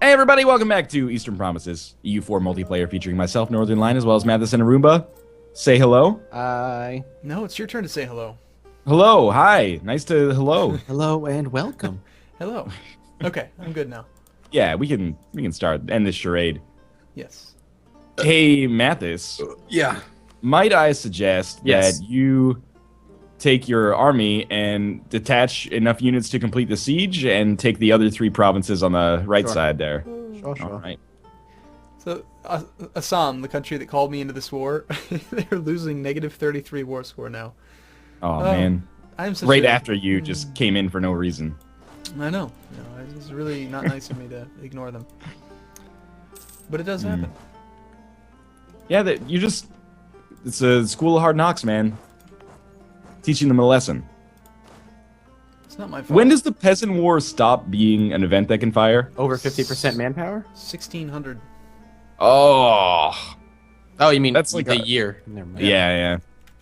Hey everybody, welcome back to Eastern Promises, EU4 multiplayer featuring myself, Northern Line, as well as Mathis and Arumba. Say hello. Hi. No, it's your turn to say hello. Hello, hi. Nice to hello. Hello and welcome. Hello. Okay, I'm good now. Yeah, we can start end this charade. Yes. Hey Mathis, Yeah. might I suggest Yes. that you take your army and detach enough units to complete the siege and take the other three provinces on the right Sure. side there. Sure, sure. All right. So, Assam, the country that called me into this war, they're losing -33 war score now. Oh man. I'm such Right a- after you just came in for no reason. I know. No, it's really not nice of me to ignore them. But it does happen. Yeah, that you just it's a school of hard knocks, man. Teaching them a lesson. It's not my fault. When does the Peasant War stop being an event that can fire? Over 50% manpower? 1600. Oh, Oh, you mean That's like the a- year. Never mind. yeah.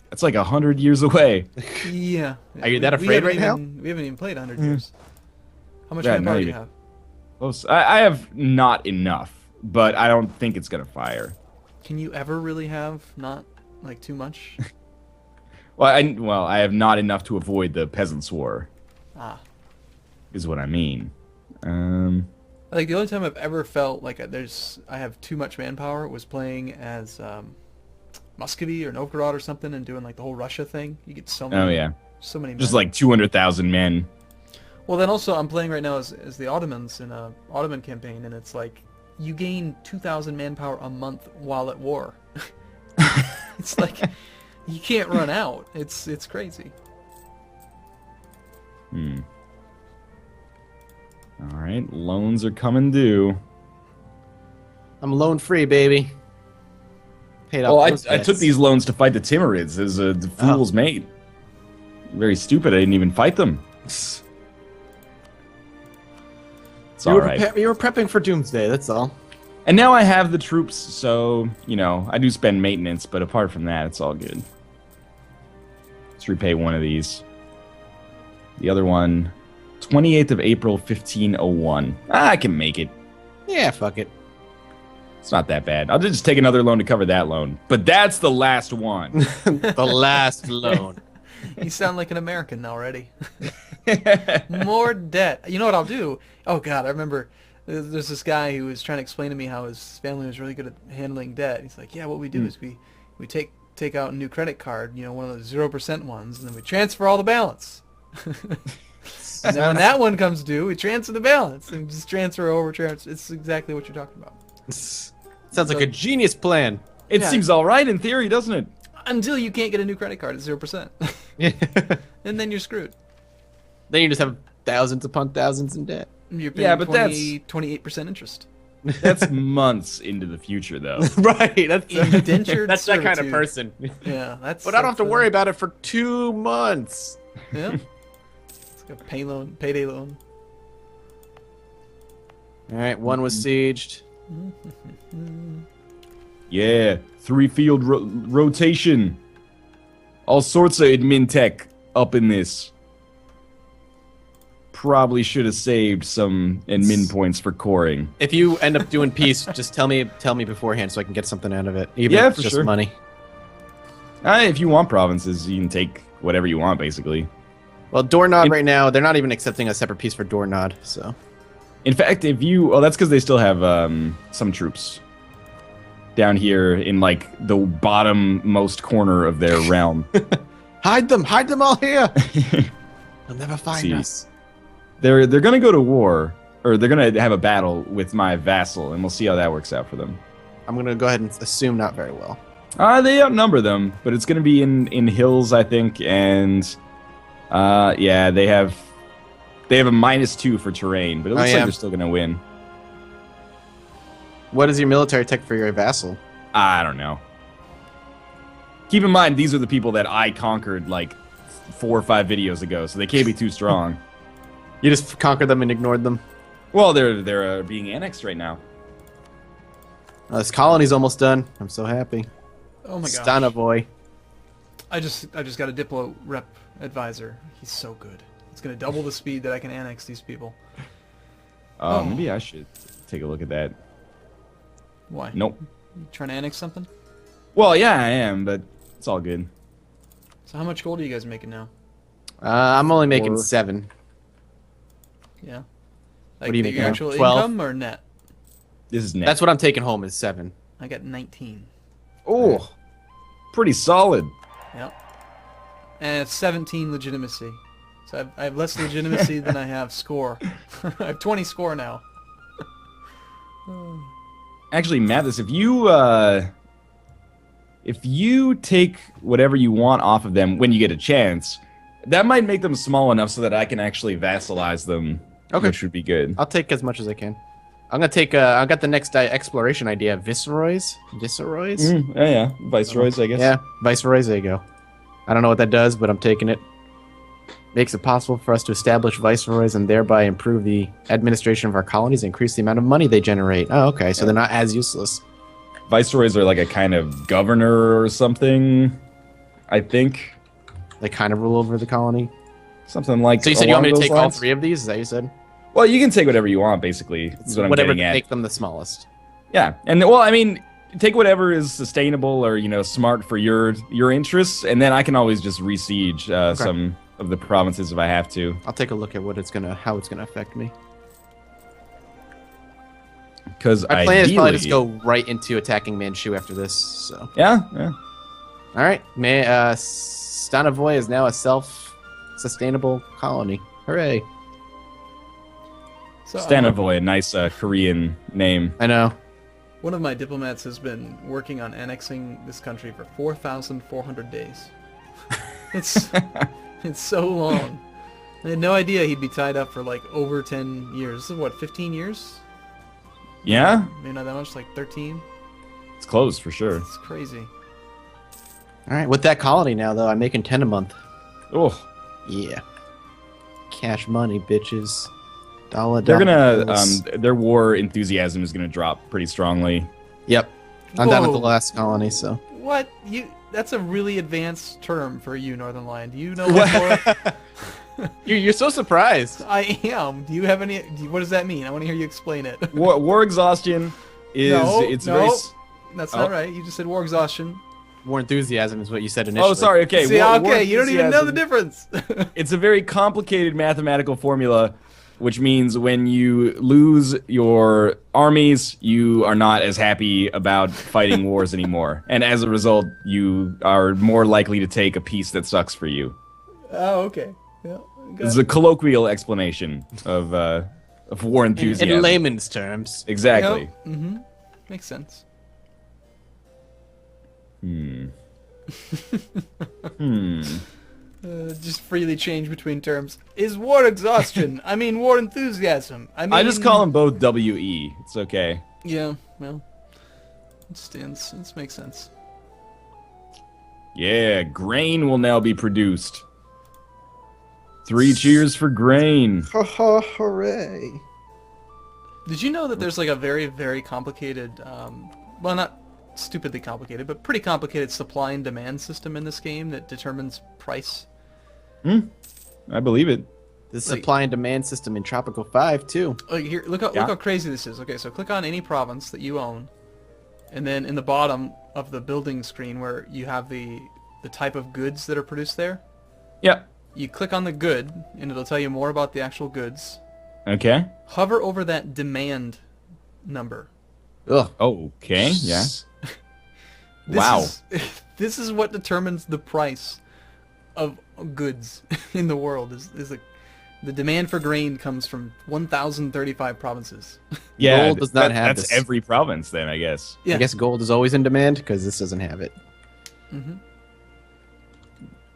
That's like 100 years away. Yeah. Are you that We afraid haven't right now? We haven't even played 100 years. How much Yeah, manpower not do you even. have? Close. I have not enough, but I don't think it's gonna fire. Can you ever really have not, like, too much? Well, I have not enough to avoid the Peasants' War, Ah. is what I mean. Like, the only time I've ever felt like I have too much manpower was playing as Muscovy or Novgorod or something and doing like the whole Russia thing. You get so many. Oh yeah, So many. just men. like 200,000 men. Well, then also I'm playing right now as the Ottomans in a Ottoman campaign, and it's like you gain 2,000 manpower a month while at war. It's like you can't run out. It's crazy. All right, loans are coming due. I'm loan free, baby. Paid off. Well, I those took debts. these loans to fight the Timurids as a fool's mate. Very stupid. I didn't even fight them. It's all right. You were prepping for doomsday, that's all. And now I have the troops, so, you know, I do spend maintenance, but apart from that, it's all good. Let's repay one of these. The other one, 28th of April, 1501. I can make it. Yeah, fuck it. It's not that bad. I'll just take another loan to cover that loan. But that's the last one. The last loan. You sound like an American already. More debt. You know what I'll do? Oh God, I remember there's this guy who was trying to explain to me how his family was really good at handling debt. He's like, yeah, what we do is we take out a new credit card, you know, one of those 0% ones, and then we transfer all the balance. And then when that one comes due, we transfer the balance and just transfer over. It's exactly what you're talking about. Sounds like a genius plan. It Yeah. seems all right in theory, doesn't it? Until you can't get a new credit card at 0%, and then you're screwed. Then you just have thousands upon thousands in debt. You're paying Yeah, but 28% interest. That's months into the future, though. Right, that's Indentured that's that kind of servitude. person. Yeah, that's. But I don't have to that's, worry about it for 2 months. Yeah. It's like a payday loan. All right, one was sieged. Yeah, 3-field rotation. All sorts of admin tech up in this. Probably should have saved some admin points for coring. If you end up doing peace, just tell me beforehand so I can get something out of it. Even Yeah, if it's for just sure. money. If you want provinces, you can take whatever you want, basically. Well, Doornod right now, they're not even accepting a separate piece for Doornod, so. In fact, if you... Well, that's because they still have some troops down here in, like, the bottom-most corner of their realm. Hide them all here! They'll never find See. us. They're going to go to war, or they're going to have a battle with my vassal, and we'll see how that works out for them. I'm gonna go ahead and assume not very well. They outnumber them, but it's going to be in hills, I think, and yeah, they have a -2 for terrain, but it looks like they're still going to win. What is your military tech for your vassal? I don't know. Keep in mind, these are the people that I conquered like 4 or 5 videos ago, so they can't be too strong. You just conquered them and ignored them? Well, they're being annexed right now. This colony's almost done. I'm so happy. Oh my gosh. Stanovoy. I just got a Diplo rep advisor. He's so good. It's gonna double the speed that I can annex these people. Oh, maybe I should. take a look at that. Why? Nope. You trying to annex something? Well, yeah, I am, but it's all good. So how much gold are you guys making now? I'm only making 4. 7. Yeah. What do you the make now? actual 12? income or net? This is net. That's what I'm taking home is 7. I got 19. Oh, pretty solid. Yep. And it's 17 legitimacy. So I have less legitimacy than I have score. I have 20 score now. Actually, Mathis, if you take whatever you want off of them when you get a chance, that might make them small enough so that I can actually vassalize them. Okay. Which would be good. I'll take as much as I can. I'm gonna take. I got the next exploration idea. Viceroys. Yeah, Viceroys, I guess. Yeah, Viceroys. There you go. I don't know what that does, but I'm taking it. Makes it possible for us to establish viceroys and thereby improve the administration of our colonies and increase the amount of money they generate. Oh, okay. So they're not as useless. Viceroys are like a kind of governor or something, I think. They kind of rule over the colony. Something like. So you said you want me to along take those all lines? 3 of these? Is that what you said? Well, you can take whatever you want, basically. Is what I'm Whatever getting at. make them the smallest. Yeah, and well, I mean, take whatever is sustainable or smart for your interests, and then I can always just re-siege some of the provinces if I have to. I'll take a look at how it's gonna affect me. Because My plan is probably just go right into attacking Manchu after this. So Yeah. all right, Stanovoy is now a self-sustainable colony. Hooray! So, Stanovoy, a nice Korean name. I know. one of my diplomats has been working on annexing this country for 4,400 days. It's so long. I had no idea he'd be tied up for like over 10 years. This is what, 15 years? Yeah, Maybe not that much, like 13? it's close for sure. It's crazy. All right, with that colony now though, I'm making 10 a month. Oh, Yeah, cash money, bitches. Dollar. they're gonna bills. their war enthusiasm is gonna drop pretty strongly. Yep. I'm down at the Whoa. last colony, so. What? That's a really advanced term for you, Northern Lion. Do you know what war? You're so surprised. I am. Do you have any... what does that mean? I want to hear you explain it. War exhaustion is That's not right. You just said war exhaustion. War enthusiasm is what you said initially. Oh, sorry. Okay. See, war okay, you don't even know the enthusiasm. difference. It's a very complicated mathematical formula, which means when you lose your armies, you are not as happy about fighting wars anymore. And as a result, you are more likely to take a peace that sucks for you. Oh, okay. Yeah. This is a colloquial explanation of war enthusiasm. In layman's terms. Exactly. Mm-hmm. Makes sense. Just freely change between terms. Is war exhaustion? I mean war enthusiasm. I just call them both WE. It's okay. Yeah, well, it stands. This makes sense. Yeah, grain will now be produced. 3 cheers for grain. Hooray. Did you know that there's like a very, very complicated, well, not stupidly complicated, but pretty complicated supply and demand system in this game that determines price? I believe it. The supply and demand system in Tropical 5 too. Like here, look how crazy this is. Okay, so click on any province that you own, and then in the bottom of the building screen where you have the type of goods that are produced there, Yep. you click on the good, and it'll tell you more about the actual goods. Okay. Hover over that demand number. Ugh. Oh, okay. Yeah. This Wow. This is what determines the price of goods in the world. Is the demand for grain comes from 1,035 provinces. Yeah. Gold does not have that's this. every province then, I guess. Yeah. I guess gold is always in demand because this doesn't have it. Mm-hmm.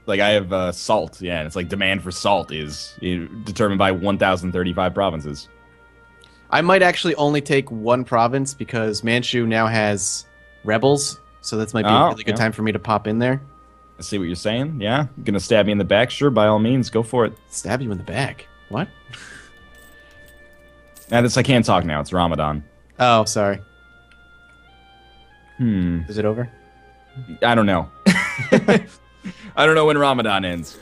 Like I have salt. Yeah, and it's like demand for salt is determined by 1,035 provinces. I might actually only take one province because Manchu now has rebels, so this might be a really good time for me to pop in there. I see what you're saying. Yeah. Gonna stab me in the back? Sure, by all means, go for it. Stab you in the back. What? Nah, I can't talk now. It's Ramadan. Oh, sorry. Hmm. Is it over? I don't know. I don't know when Ramadan ends.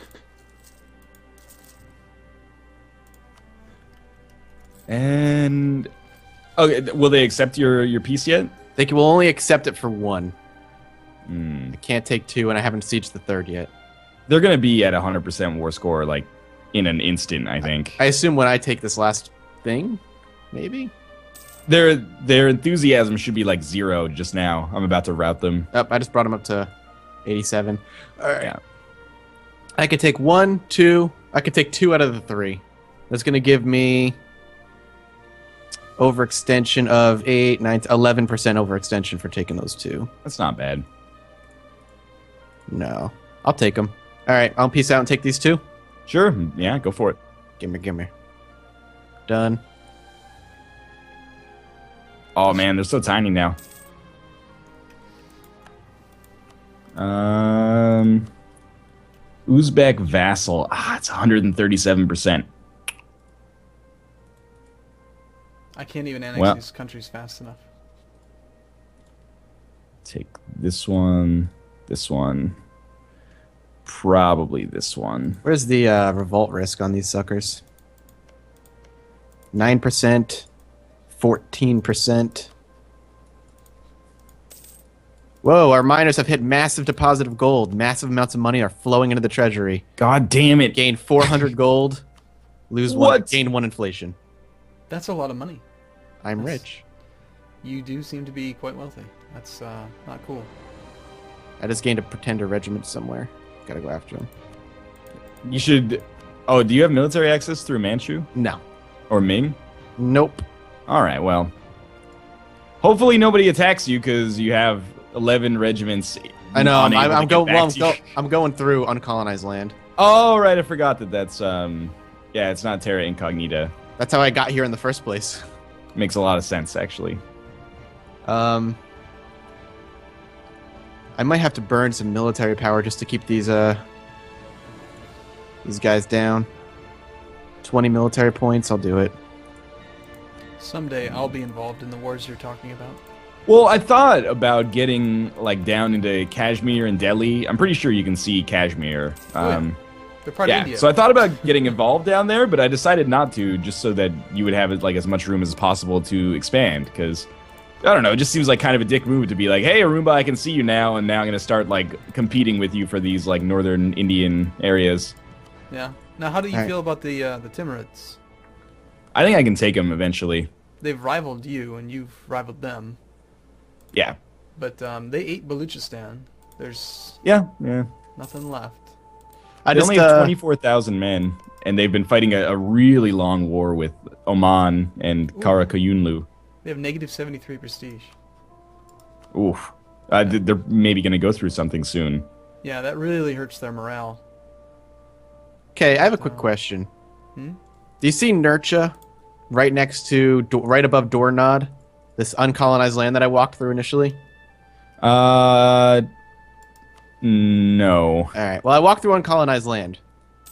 And Okay, will they accept your piece yet? They will only accept it for 1. Hmm. I can't take 2, and I haven't sieged the 3rd yet. They're gonna be at 100% war score like in an instant. I think. I assume when I take this last thing, maybe. Their enthusiasm should be like 0 just now. I'm about to rout them. Oh, I just brought them up to 87. All right. Yeah. I could take 1, 2. I could take 2 out of the 3. That's going to give me overextension of 8, 9, 11% overextension for taking those 2. That's not bad. No. I'll take them. All right. I'll peace out and take these 2. Sure. Yeah, go for it. Gimme. Done. Oh man, they're so tiny now. Uzbek vassal. It's 137%. I can't even annex these countries fast enough. Take this one, probably this one. Where's the revolt risk on these suckers? 9%, 14%. Whoa, our miners have hit massive deposit of gold. Massive amounts of money are flowing into the treasury. God damn it. Gain 400 gold, lose 1, gain 1 inflation. That's a lot of money. I'm rich. You do seem to be quite wealthy. That's not cool. I just gained a pretender regiment somewhere. Gotta go after him. You should... Oh, do you have military access through Manchu? No. Or Ming? Nope. Alright, well. Hopefully nobody attacks you because you have 11 regiments. I know, I'm going through uncolonized land. Oh, right, I forgot that's... Yeah, it's not Terra Incognita. That's how I got here in the first place. Makes a lot of sense, actually. I might have to burn some military power just to keep these guys down. 20 military points, I'll do it. Someday I'll be involved in the wars you're talking about. Well, I thought about getting like down into Kashmir and Delhi. I'm pretty sure you can see Kashmir. They're part of India. So I thought about getting involved down there, but I decided not to, just so that you would have like as much room as possible to expand. Because I don't know, it just seems like kind of a dick move to be like, "Hey, Arumba, I can see you now, and now I'm gonna start like competing with you for these like northern Indian areas." Yeah. Now, how do you feel about the Timurids? I think I can take them eventually. They've rivaled you, and you've rivaled them. Yeah. But they ate Baluchistan. There's nothing left. They only have 24,000 men, and they've been fighting a really long war with Oman and Karakayunlu. They have negative 73 prestige. Oof. They're maybe going to go through something soon. Yeah, that really hurts their morale. Okay, I have a quick question. Do you see Nurcha right next to, right above Dornod? This uncolonized land that I walked through initially? No. Alright, well I walked through uncolonized land.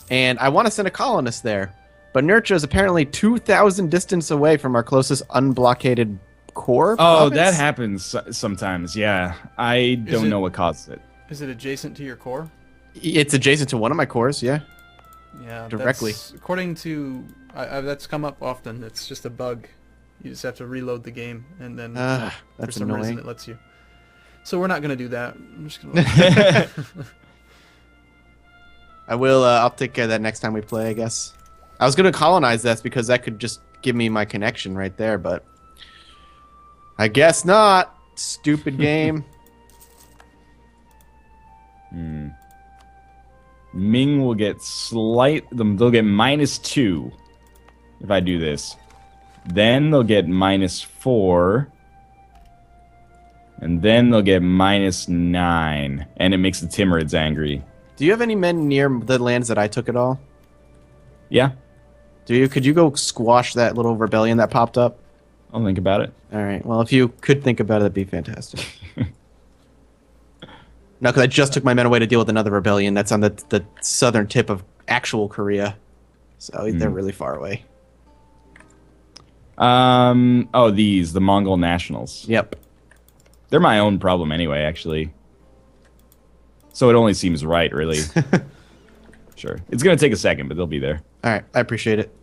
And I want to send a colonist there. But Nurcha is apparently 2,000 distance away from our closest unblockaded core province? That happens sometimes, yeah. I don't know what causes it. Is it adjacent to your core? It's adjacent to one of my cores, yeah. Yeah, directly. According to... that's come up often. It's just a bug. You just have to reload the game, and then for some reason it lets you. So we're not going to do that. I'm just gonna I will. I'll take care of that next time we play, I guess. I was going to colonize this because that could just give me my connection right there, but I guess not. Stupid game. Ming will get they'll get -2 if I do this. Then they'll get -4. And then they'll get -9. And it makes the Timurids angry. Do you have any men near the lands that I took at all? Yeah. Do you? Could you go squash that little rebellion that popped up? I'll think about it. All right. Well, if you could think about it, that'd be fantastic. No, because I just took my men away to deal with another rebellion that's on the southern tip of actual Korea. So they're really far away. The Mongol nationals. Yep. They're my own problem anyway, actually. So it only seems right, really. Sure. It's going to take a second, but they'll be there. All right. I appreciate it.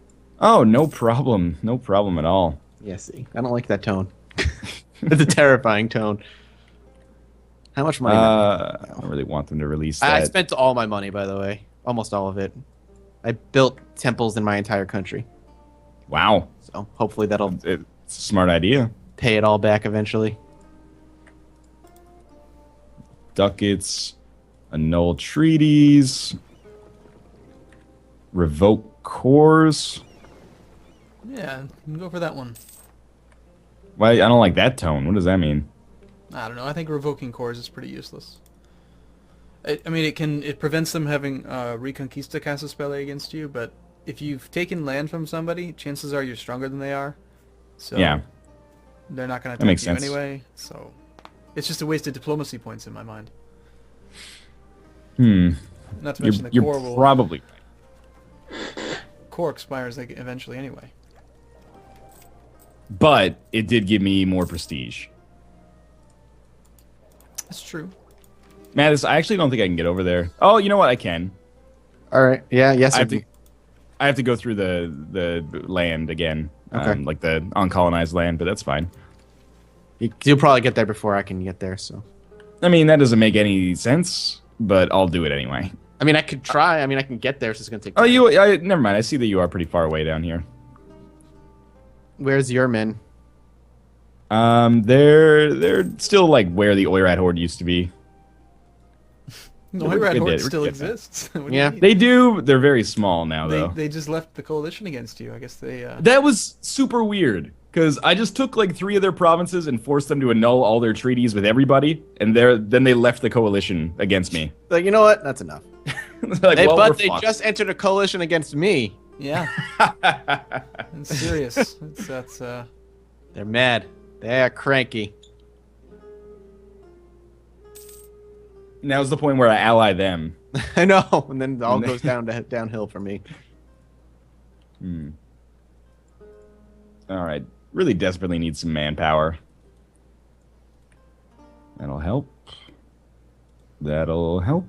Oh, no problem. No problem at all. Yeah, see, I don't like that tone. It's a terrifying tone. How much money? I don't really want them to release that. I spent all my money, by the way. Almost all of it. I built temples in my entire country. Wow. So hopefully that'll It's a smart idea. pay it all back eventually. Ducats, annul treaties, revoke cores. Yeah, go for that one. Why? I don't like that tone. What does that mean? I don't know. I think revoking cores is pretty useless. I mean, it prevents them having Reconquista Casa Spelle against you, but if you've taken land from somebody, chances are you're stronger than they are. So Yeah. they're not going to That makes attack you sense. anyway. So it's just a waste of diplomacy points in my mind. Not to mention the You're core will probably core expires eventually anyway. But it did give me more prestige. That's true. Mattis, I actually don't think I can get over there. Oh, you know what? I can. All right. Yeah. Yes. I have to go through the land again. Okay. Like the uncolonized land, but that's fine. You'll probably get there before I can get there. So. I mean, that doesn't make any sense, but I'll do it anyway. I mean, I could try. I mean, I can get there. It's just gonna take. Oh, time. never mind. I see that you are pretty far away down here. Where's your men? They're still like where the Oirat Horde used to be. No, We're Red good Horde there. still We're good there. exists. What do you Yeah. mean? They do. They're very small now, though. They just left the coalition against you. I guess they. That was super weird because I just took like 3 of their provinces and forced them to annul all their treaties with everybody, and then they left the coalition against me. Like, you know what? That's enough. Like, well, But we're they fucked. just entered a coalition against me. Yeah. It's serious. That's They're mad. They're cranky. Now's the point where I ally them. I know, and then it all goes downhill for me. All right. Really desperately need some manpower. That'll help. That'll help.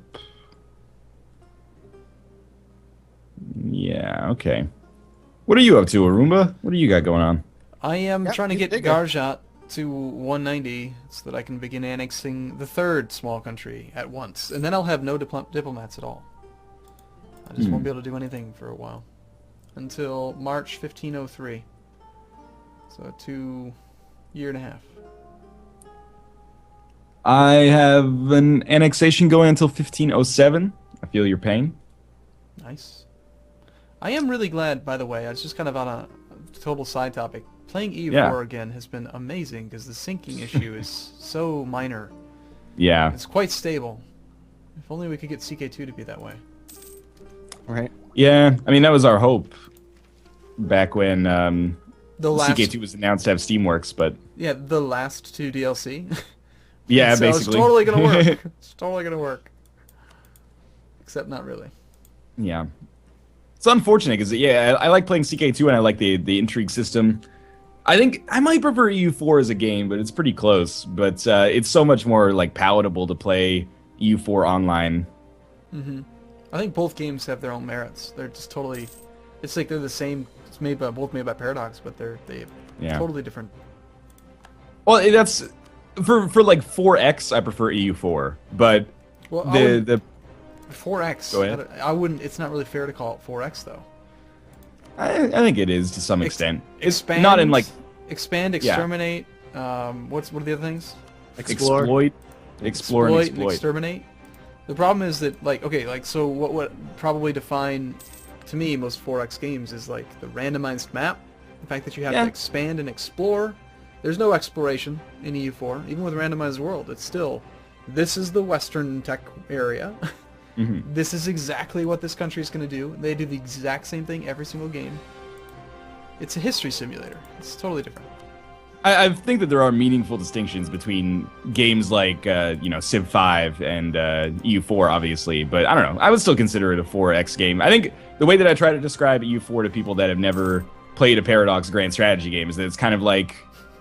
Yeah, okay. What are you up to, Arumba? What do you got going on? I am Yep, trying to he's get bigger. Garjat to 190 so that I can begin annexing the third small country at once. And then I'll have no diplomats at all. I just won't be able to do anything for a while. Until March 1503. So 2 year and a half. I have an annexation going until 1507. I feel your pain. Nice. I am really glad, by the way, I was just kind of on a total side topic. Playing EU4 Yeah. again has been amazing because the syncing issue is so minor. Yeah. It's quite stable. If only we could get CK2 to be that way. Right. Yeah, I mean, that was our hope back when The last, CK2 was announced to have Steamworks, but yeah, the last 2 DLC. yeah, So basically. it's totally gonna work. It's totally gonna work. Except not really. Yeah. It's unfortunate because, yeah, I like playing CK2 and I like the intrigue system. I think I might prefer EU4 as a game, but it's pretty close. But it's so much more like palatable to play EU4 online. I think both games have their own merits. They're just totally. It's like they're the same. It's both made by Paradox, but they're Yeah. totally different. Well, that's for like 4X. I prefer EU4, but Well, the 4X. Go ahead. I wouldn't. It's not really fair to call it 4X though. I think it is to some extent. It's Expand, not in like expand, exterminate. What are the other things? Explore. explore, and and exploit. exterminate. The problem is that so what would probably define to me most 4X games is like the randomized map, the fact that you have Yeah. to expand and explore. There's no exploration in EU4, even with randomized world. It's still this is the Western tech area. This is exactly what this country is going to do. They do the exact same thing every single game. It's a history simulator. It's totally different. I think that there are meaningful distinctions between games like Civ 5 and EU4, obviously, but I don't know. I would still consider it a 4X game. I think the way that I try to describe EU4 to people that have never played a Paradox grand strategy game is that it's kind of like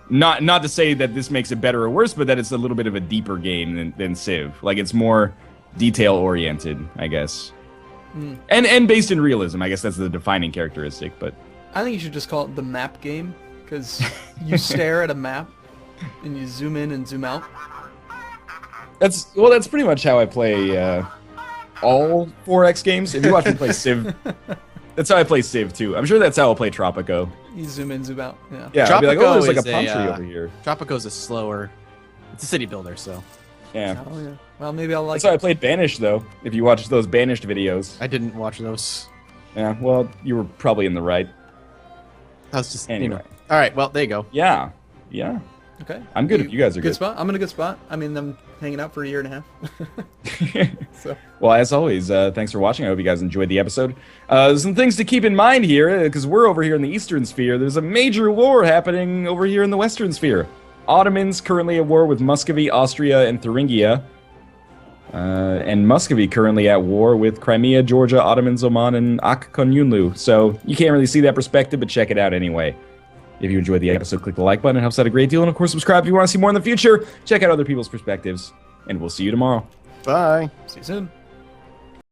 not to say that this makes it better or worse, but that it's a little bit of a deeper game than Civ. Like it's more detail oriented, I guess, and based in realism. I guess that's the defining characteristic. But I think you should just call it the map game, Because you stare at a map and you zoom in and zoom out. That's pretty much how I play all 4X games. If you watch me play Civ, that's how I play Civ too. I'm sure that's how I'll play Tropico. You zoom in, zoom out. Yeah. Yeah, I'll be like, oh, there's like a is palm tree over here. Tropico's a slower. It's a city builder, so. Yeah. Oh yeah. Well, maybe I'll like. That's how I played Banished though. If you watch those Banished videos. I didn't watch those. Yeah. Well, you were probably in the right. I was just Anyway. All right. Well, there you go. Yeah. Yeah. Okay. I'm good if you guys are good. good. Spot. I'm in a good spot. I mean, I'm hanging out for a year and a half. So. Well, as always, thanks for watching. I hope you guys enjoyed the episode. Some things to keep in mind here, because we're over here in the Eastern Sphere. There's a major war happening over here in the Western Sphere. Ottomans currently at war with Muscovy, Austria, and Thuringia. And Muscovy currently at war with Crimea, Georgia, Ottomans, Oman, and Akkonyunlu. So you can't really see that perspective, but check it out anyway. If you enjoyed the episode, click the like button. It helps out a great deal. And of course, subscribe if you want to see more in the future. Check out other people's perspectives. And we'll see you tomorrow. Bye. See you soon.